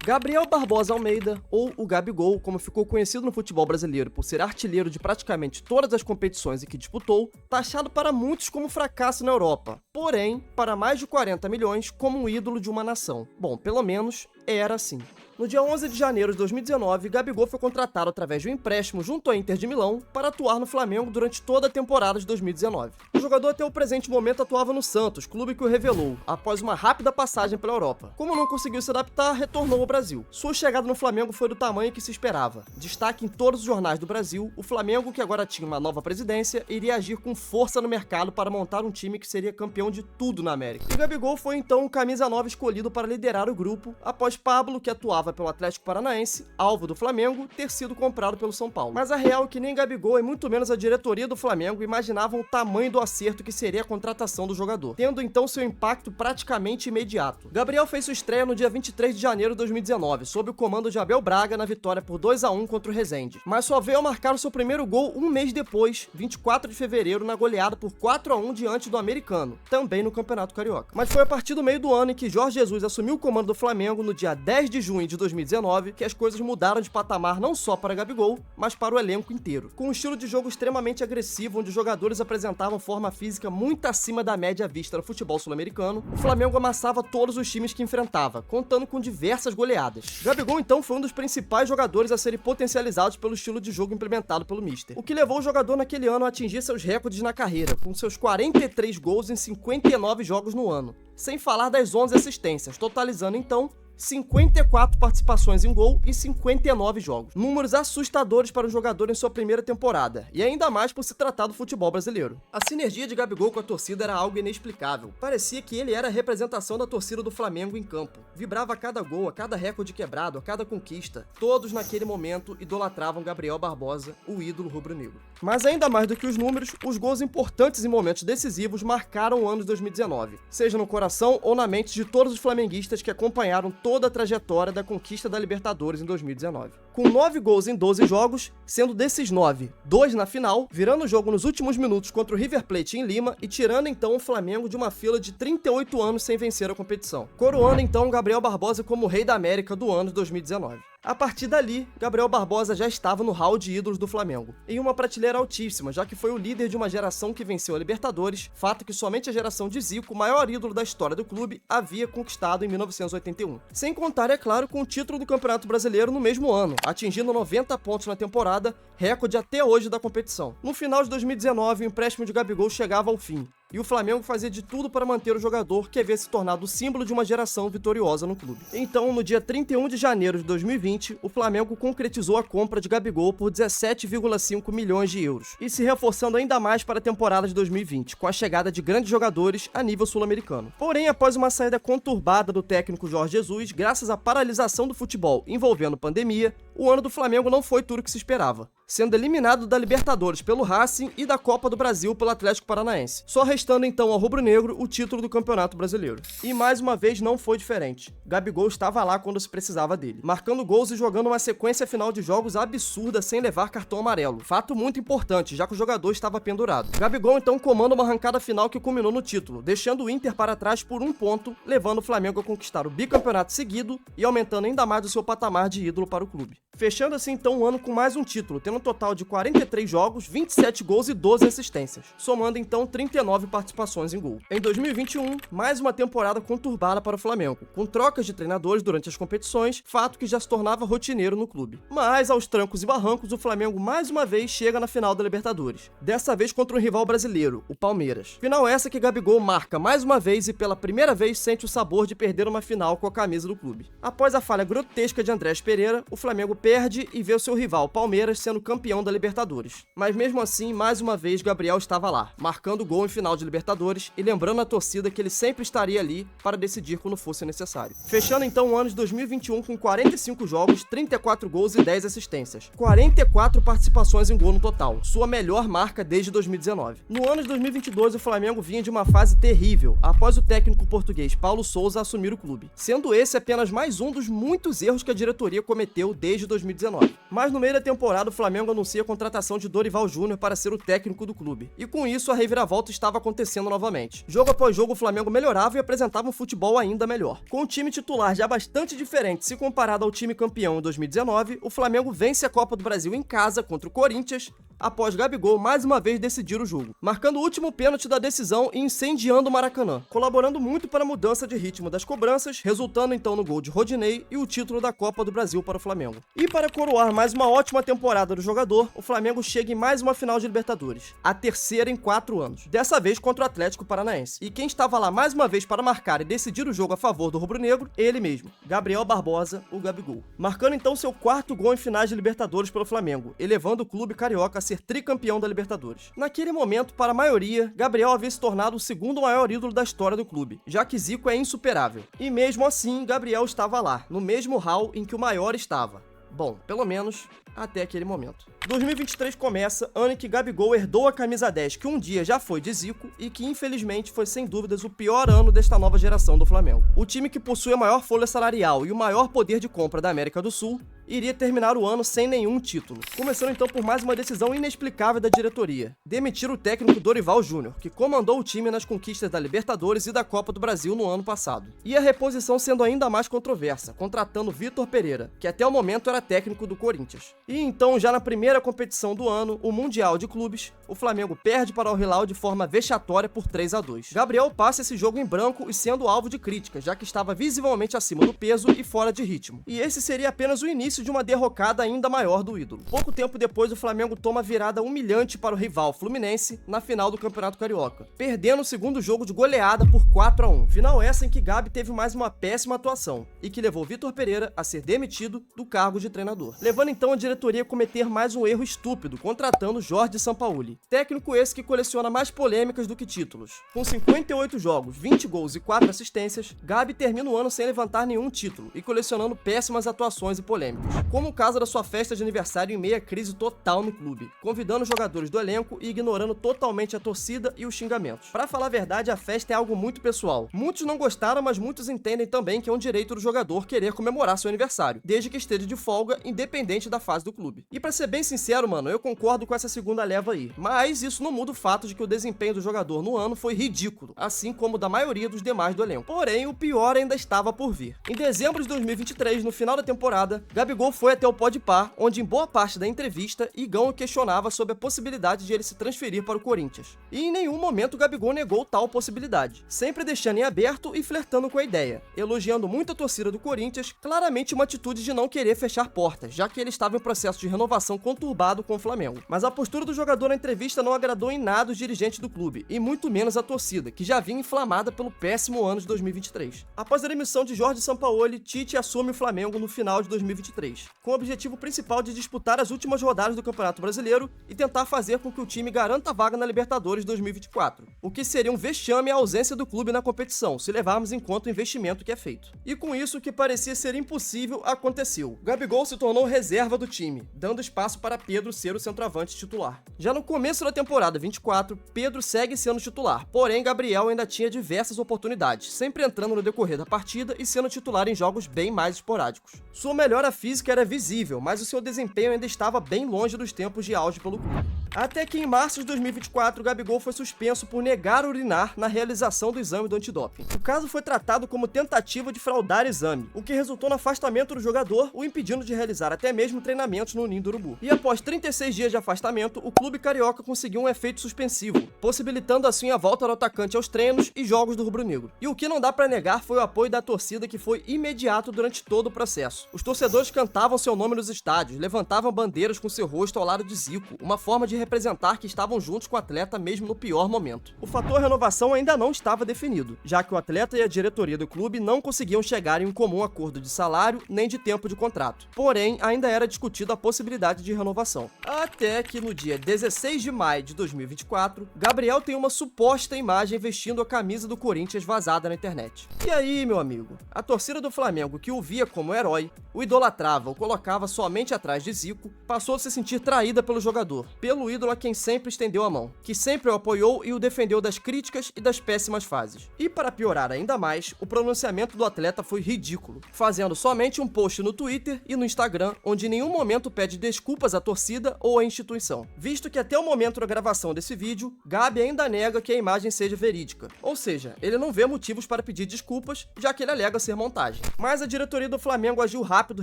Gabriel Barbosa Almeida, ou o Gabigol, como ficou conhecido no futebol brasileiro por ser artilheiro de praticamente todas as competições em que disputou, taxado para muitos como fracasso na Europa, porém, para mais de 40 milhões, como um ídolo de uma nação. Bom, pelo menos era assim. No dia 11 de janeiro de 2019, Gabigol foi contratado através de um empréstimo junto ao Inter de Milão para atuar no Flamengo durante toda a temporada de 2019. O jogador até o presente momento atuava no Santos, clube que o revelou, após uma rápida passagem pela Europa. Como não conseguiu se adaptar, retornou ao Brasil. Sua chegada no Flamengo foi do tamanho que se esperava. Destaque em todos os jornais do Brasil, o Flamengo, que agora tinha uma nova presidência, iria agir com força no mercado para montar um time que seria campeão de tudo na América. E Gabigol foi então o camisa 9 escolhido para liderar o grupo, após Pablo, que atuava pelo Atlético Paranaense, alvo do Flamengo, ter sido comprado pelo São Paulo. Mas a real é que nem Gabigol e muito menos a diretoria do Flamengo imaginavam o tamanho do acerto que seria a contratação do jogador, tendo então seu impacto praticamente imediato. Gabriel fez sua estreia no dia 23 de janeiro de 2019, sob o comando de Abel Braga na vitória por 2-1 contra o Resende, mas só veio a marcar o seu primeiro gol um mês depois, 24 de fevereiro, na goleada por 4-1 diante do Americano, também no Campeonato Carioca. Mas foi a partir do meio do ano em que Jorge Jesus assumiu o comando do Flamengo no dia 10 de junho de 2019 que as coisas mudaram de patamar não só para Gabigol, mas para o elenco inteiro. Com um estilo de jogo extremamente agressivo, onde os jogadores apresentavam forma física muito acima da média vista no futebol sul-americano, o Flamengo amassava todos os times que enfrentava, contando com diversas goleadas. Gabigol então foi um dos principais jogadores a serem potencializados pelo estilo de jogo implementado pelo Mister, o que levou o jogador naquele ano a atingir seus recordes na carreira, com seus 43 gols em 59 jogos no ano, sem falar das 11 assistências, totalizando então 54 participações em gol e 59 jogos. Números assustadores para um jogador em sua primeira temporada, e ainda mais por se tratar do futebol brasileiro. A sinergia de Gabigol com a torcida era algo inexplicável. Parecia que ele era a representação da torcida do Flamengo em campo. Vibrava a cada gol, a cada recorde quebrado, a cada conquista. Todos naquele momento idolatravam Gabriel Barbosa, o ídolo rubro-negro. Mas ainda mais do que os números, os gols importantes em momentos decisivos marcaram o ano de 2019, seja no coração ou na mente de todos os flamenguistas que acompanharam toda a trajetória da conquista da Libertadores em 2019. Com 9 gols em 12 jogos, sendo desses 9, 2 na final, virando o jogo nos últimos minutos contra o River Plate em Lima e tirando então o Flamengo de uma fila de 38 anos sem vencer a competição. Coroando então Gabriel Barbosa como o Rei da América do ano de 2019. A partir dali, Gabriel Barbosa já estava no hall de ídolos do Flamengo, em uma prateleira altíssima, já que foi o líder de uma geração que venceu a Libertadores, fato que somente a geração de Zico, o maior ídolo da história do clube, havia conquistado em 1981. Sem contar, é claro, com o título do Campeonato Brasileiro no mesmo ano, atingindo 90 pontos na temporada, recorde até hoje da competição. No final de 2019, o empréstimo de Gabigol chegava ao fim, e o Flamengo fazia de tudo para manter o jogador que havia se tornado o símbolo de uma geração vitoriosa no clube. Então, no dia 31 de janeiro de 2020, o Flamengo concretizou a compra de Gabigol por 17,5 milhões de euros, e se reforçando ainda mais para a temporada de 2020, com a chegada de grandes jogadores a nível sul-americano. Porém, após uma saída conturbada do técnico Jorge Jesus, graças à paralisação do futebol envolvendo pandemia, o ano do Flamengo não foi tudo o que se esperava, sendo eliminado da Libertadores pelo Racing e da Copa do Brasil pelo Atlético Paranaense, só restando então ao rubro-negro o título do Campeonato Brasileiro. E mais uma vez não foi diferente. Gabigol estava lá quando se precisava dele, marcando gols e jogando uma sequência final de jogos absurda sem levar cartão amarelo, fato muito importante, já que o jogador estava pendurado. Gabigol então comanda uma arrancada final que culminou no título, deixando o Inter para trás por 1 ponto, levando o Flamengo a conquistar o bicampeonato seguido e aumentando ainda mais o seu patamar de ídolo para o clube. Fechando assim então o ano com mais um título, tendo um total de 43 jogos, 27 gols e 12 assistências, somando então 39 participações em gol. Em 2021, mais uma temporada conturbada para o Flamengo, com trocas de treinadores durante as competições, fato que já se tornava rotineiro no clube. Mas, aos trancos e barrancos, o Flamengo mais uma vez chega na final da Libertadores, dessa vez contra um rival brasileiro, o Palmeiras. Final essa que Gabigol marca mais uma vez e pela primeira vez sente o sabor de perder uma final com a camisa do clube. Após a falha grotesca de Andrés Pereira, o Flamengo perde e vê o seu rival Palmeiras sendo campeão da Libertadores. Mas mesmo assim, mais uma vez Gabriel estava lá, marcando gol em final de Libertadores e lembrando a torcida que ele sempre estaria ali para decidir quando fosse necessário. Fechando então o ano de 2021 com 45 jogos, 34 gols e 10 assistências. 44 participações em gol no total, sua melhor marca desde 2019. No ano de 2022, o Flamengo vinha de uma fase terrível, após o técnico português Paulo Sousa assumir o clube, sendo esse apenas mais um dos muitos erros que a diretoria cometeu desde 2019. Mas no meio da temporada o Flamengo anuncia a contratação de Dorival Júnior para ser o técnico do clube. E com isso a reviravolta estava acontecendo novamente. Jogo após jogo o Flamengo melhorava e apresentava um futebol ainda melhor. Com o time titular já bastante diferente se comparado ao time campeão em 2019, o Flamengo vence a Copa do Brasil em casa contra o Corinthians, após Gabigol mais uma vez decidir o jogo, marcando o último pênalti da decisão e incendiando o Maracanã, colaborando muito para a mudança de ritmo das cobranças, resultando então no gol de Rodinei e o título da Copa do Brasil para o Flamengo. E para coroar mais uma ótima temporada do jogador, o Flamengo chega em mais uma final de Libertadores, a terceira em 4 anos, dessa vez contra o Atlético Paranaense. E quem estava lá mais uma vez para marcar e decidir o jogo a favor do rubro-negro, ele mesmo, Gabriel Barbosa, o Gabigol, marcando então seu 4º gol em finais de Libertadores pelo Flamengo, elevando o clube carioca a ser tricampeão da Libertadores. Naquele momento, para a maioria, Gabriel havia se tornado o 2º maior ídolo da história do clube, já que Zico é insuperável. E mesmo assim, Gabriel estava lá, no mesmo hall em que o maior estava. Bom, pelo menos até aquele momento. 2023 começa, ano em que Gabigol herdou a camisa 10 que um dia já foi de Zico e que infelizmente foi sem dúvidas o pior ano desta nova geração do Flamengo. O time que possui a maior folha salarial e o maior poder de compra da América do Sul iria terminar o ano sem nenhum título. Começando então por mais uma decisão inexplicável da diretoria: demitir o técnico Dorival Júnior, que comandou o time nas conquistas da Libertadores e da Copa do Brasil no ano passado. E a reposição sendo ainda mais controversa, contratando Vitor Pereira, que até o momento era técnico do Corinthians. E então, já na primeira competição do ano, o Mundial de Clubes, o Flamengo perde para o Al-Hilal de forma vexatória por 3-2. Gabriel passa esse jogo em branco e sendo alvo de críticas, já que estava visivelmente acima do peso e fora de ritmo. E esse seria apenas o início de uma derrocada ainda maior do ídolo. Pouco tempo depois, o Flamengo toma a virada humilhante para o rival Fluminense na final do Campeonato Carioca, perdendo o segundo jogo de goleada por 4-1. Final essa em que Gabi teve mais uma péssima atuação e que levou Vitor Pereira a ser demitido do cargo de treinador, levando então a diretoria a cometer mais um erro estúpido, contratando Jorge Sampaoli, técnico esse que coleciona mais polêmicas do que títulos. Com 58 jogos, 20 gols e 4 assistências, Gabi termina o ano sem levantar nenhum título e colecionando péssimas atuações e polêmicas, como o caso da sua festa de aniversário em meio à crise total no clube, convidando os jogadores do elenco e ignorando totalmente a torcida e os xingamentos. Pra falar a verdade, a festa é algo muito pessoal. Muitos não gostaram, mas muitos entendem também que é um direito do jogador querer comemorar seu aniversário, desde que esteja de folga, independente da fase do clube. E pra ser bem sincero, mano, eu concordo com essa segunda leva aí, mas isso não muda o fato de que o desempenho do jogador no ano foi ridículo, assim como o da maioria dos demais do elenco. Porém, o pior ainda estava por vir. Em dezembro de 2023, no final da temporada, Gabigol foi até o Podpah, onde em boa parte da entrevista, Igão o questionava sobre a possibilidade de ele se transferir para o Corinthians. E em nenhum momento Gabigol negou tal possibilidade, sempre deixando em aberto e flertando com a ideia, elogiando muito a torcida do Corinthians, claramente uma atitude de não querer fechar portas, já que ele estava em processo de renovação conturbado com o Flamengo. Mas a postura do jogador na entrevista não agradou em nada os dirigentes do clube, e muito menos a torcida, que já vinha inflamada pelo péssimo ano de 2023. Após a demissão de Jorge Sampaoli, Tite assume o Flamengo no final de 2023, com o objetivo principal de disputar as últimas rodadas do Campeonato Brasileiro e tentar fazer com que o time garanta a vaga na Libertadores 2024, o que seria um vexame a ausência do clube na competição, se levarmos em conta o investimento que é feito. E com isso, o que parecia ser impossível aconteceu. Gabigol se tornou reserva do time, dando espaço para Pedro ser o centroavante titular. Já no começo da temporada 24, Pedro segue sendo titular, porém Gabriel ainda tinha diversas oportunidades, sempre entrando no decorrer da partida e sendo titular em jogos bem mais esporádicos. Sua melhora física era visível, mas o seu desempenho ainda estava bem longe dos tempos de auge pelo clube. Até que em março de 2024, Gabigol foi suspenso por negar urinar na realização do exame do antidoping. O caso foi tratado como tentativa de fraudar exame, o que resultou no afastamento do jogador, o impedindo de realizar até mesmo treinamentos no Ninho do Urubu. E após 36 dias de afastamento, o clube carioca conseguiu um efeito suspensivo, possibilitando assim a volta do atacante aos treinos e jogos do rubro-negro. E o que não dá pra negar foi o apoio da torcida, que foi imediato durante todo o processo. Os torcedores cantavam seu nome nos estádios, levantavam bandeiras com seu rosto ao lado de Zico, uma forma de representar que estavam juntos com o atleta mesmo no pior momento. O fator renovação ainda não estava definido, já que o atleta e a diretoria do clube não conseguiam chegar em um comum acordo de salário nem de tempo de contrato. Porém, ainda era discutida a possibilidade de renovação. Até que no dia 16 de maio de 2024, Gabriel tem uma suposta imagem vestindo a camisa do Corinthians vazada na internet. E aí, meu amigo? A torcida do Flamengo, que o via como herói, o idolatrava ou colocava somente atrás de Zico, passou a se sentir traída pelo jogador, pelo ídolo a quem sempre estendeu a mão, que sempre o apoiou e o defendeu das críticas e das péssimas fases. E para piorar ainda mais, o pronunciamento do atleta foi ridículo, fazendo somente um post no Twitter e no Instagram, onde em nenhum momento pede desculpas à torcida ou à instituição, visto que até o momento da gravação desse vídeo, Gabi ainda nega que a imagem seja verídica, ou seja, ele não vê motivos para pedir desculpas, já que ele alega ser montagem. Mas a diretoria do Flamengo agiu rápido,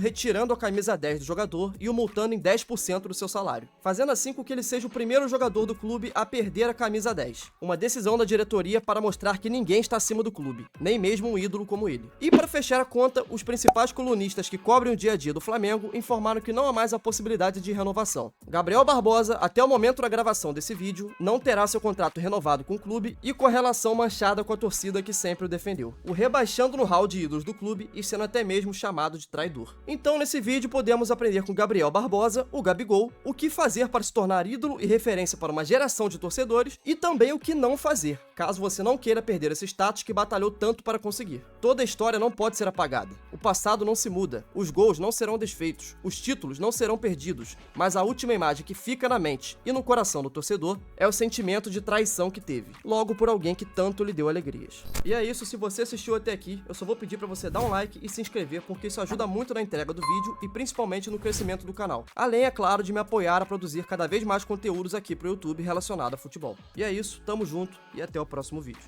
retirando a camisa 10 do jogador e o multando em 10% do seu salário, fazendo assim com que ele seja o primeiro jogador do clube a perder a camisa 10. Uma decisão da diretoria para mostrar que ninguém está acima do clube, nem mesmo um ídolo como ele. E para fechar a conta, os principais colunistas que cobrem o dia a dia do Flamengo informaram que não há mais a possibilidade de renovação. Gabriel Barbosa, até o momento da gravação desse vídeo, não terá seu contrato renovado com o clube e com a relação manchada com a torcida que sempre o defendeu, o rebaixando no hall de ídolos do clube e sendo até mesmo chamado de traidor. Então nesse vídeo podemos aprender com Gabriel Barbosa, o Gabigol, o que fazer para se tornar ídolo e referência para uma geração de torcedores e também o que não fazer, caso você não queira perder esse status que batalhou tanto para conseguir. Toda a história não pode ser apagada, o passado não se muda, os gols não serão desfeitos, os títulos não serão perdidos, mas a última imagem que fica na mente e no coração do torcedor é o sentimento de traição que teve, logo por alguém que tanto lhe deu alegrias. E é isso, se você assistiu até aqui, eu só vou pedir para você dar um like e se inscrever, porque isso ajuda muito na entrega do vídeo e principalmente no crescimento do canal. Além, é claro, de me apoiar a produzir cada vez mais conteúdos aqui pro YouTube relacionado a futebol. E é isso, tamo junto e até o próximo vídeo.